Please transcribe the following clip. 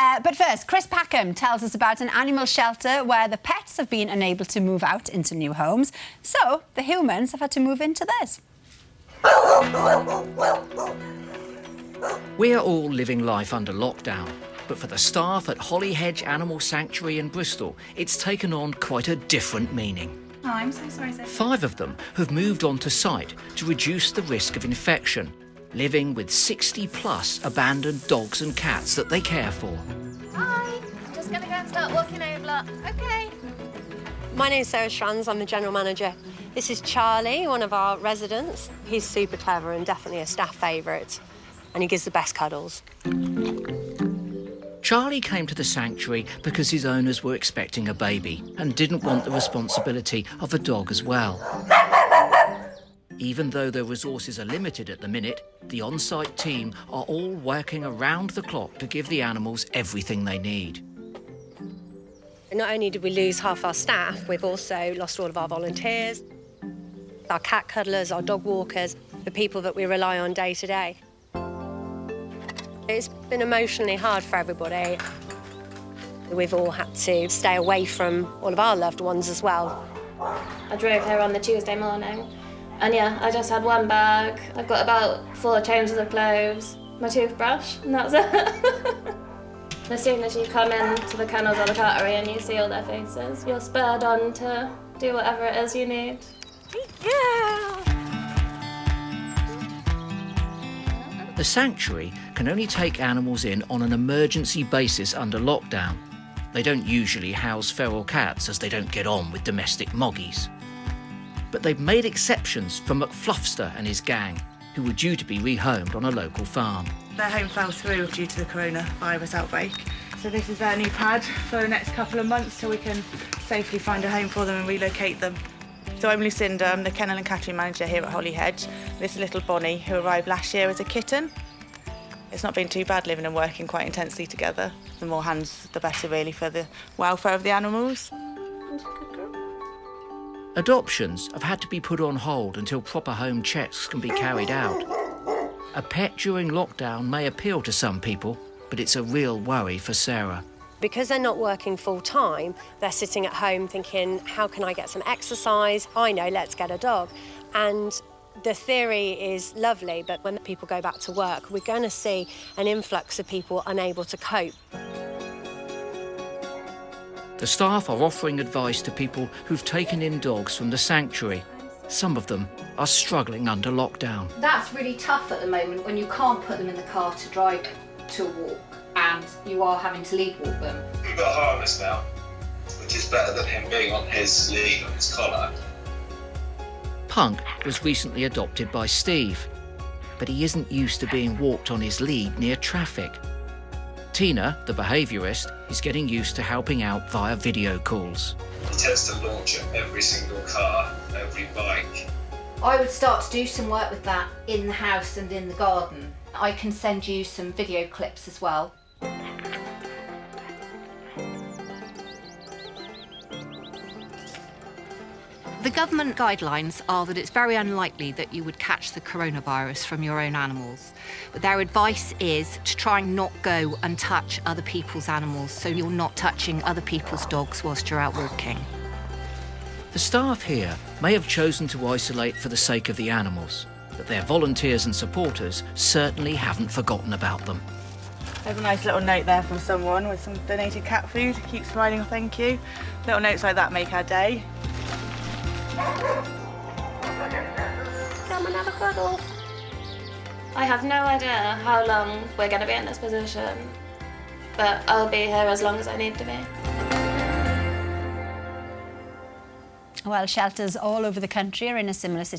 But first, Chris Packham tells us about an animal shelter where the pets have been unable to move out into new homes, so the humans have had to move into theirs. We're all living life under lockdown, but for the staff at Holyhedge Animal Sanctuary in Bristol, it's taken on quite a different meaning. Oh, I'm so sorry, sir. 5 of them have moved on to site to reduce the risk of infection, living with 60+ abandoned dogs and cats that they care for. Hi, I'm just going to go and start walking over. OK. My name's Sarah Strands, I'm the General Manager. This is Charlie, one of our residents. He's super clever and definitely a staff favourite, and he gives the best cuddles. Charlie came to the sanctuary because his owners were expecting a baby and didn't want the responsibility of a dog as well. Even though their resources are limited at the minute, the on-site team are all working around the clock to give the animals everything they need. Not only did we lose half our staff, we've also lost all of our volunteers, our cat cuddlers, our dog walkers, the people that we rely on day to day. It's been emotionally hard for everybody. We've all had to stay away from all of our loved ones as well. I drove here on the Tuesday morning, and yeah, I just had one bag. I've got about 4 changes of clothes, my toothbrush, and that's it. As soon as you come into the kennels or the cattery and you see all their faces, you're spurred on to do whatever it is you need. Yeah! The sanctuary can only take animals in on an emergency basis under lockdown. They don't usually house feral cats as they don't get on with domestic moggies. But they've made exceptions for McFluffster and his gang, who were due to be rehomed on a local farm. Their home fell through due to the coronavirus outbreak. So this is their new pad for the next couple of months till we can safely find a home for them and relocate them. So I'm Lucinda, I'm the Kennel and Cattery Manager here at Holyhedge. This is little Bonnie, who arrived last year as a kitten. It's not been too bad living and working quite intensely together. The more hands, the better really for the welfare of the animals. Adoptions have had to be put on hold until proper home checks can be carried out. A pet during lockdown may appeal to some people, but it's a real worry for Sarah. Because they're not working full-time, they're sitting at home thinking, how can I get some exercise? I know, let's get a dog. And the theory is lovely, but when people go back to work, we're going to see an influx of people unable to cope. The staff are offering advice to people who've taken in dogs from the sanctuary. Some of them are struggling under lockdown. That's really tough at the moment when you can't put them in the car to drive to a walk and you are having to lead walk them. We've got a harness now, which is better than him being on his lead, on his collar. Punk was recently adopted by Steve, but he isn't used to being walked on his lead near traffic. Tina, the behaviourist, is getting used to helping out via video calls. He tends to launch at every single car, every bike. I would start to do some work with that in the house and in the garden. I can send you some video clips as well. The government guidelines are that it's very unlikely that you would catch the coronavirus from your own animals. But their advice is to try and not go and touch other people's animals, so you're not touching other people's dogs whilst you're out walking. The staff here may have chosen to isolate for the sake of the animals, but their volunteers and supporters certainly haven't forgotten about them. There's a nice little note there from someone with some donated cat food. Keep smiling, thank you. Little notes like that make our day. Come and have a cuddle. I have no idea how long we're going to be in this position, but I'll be here as long as I need to be. Well, shelters all over the country are in a similar situation.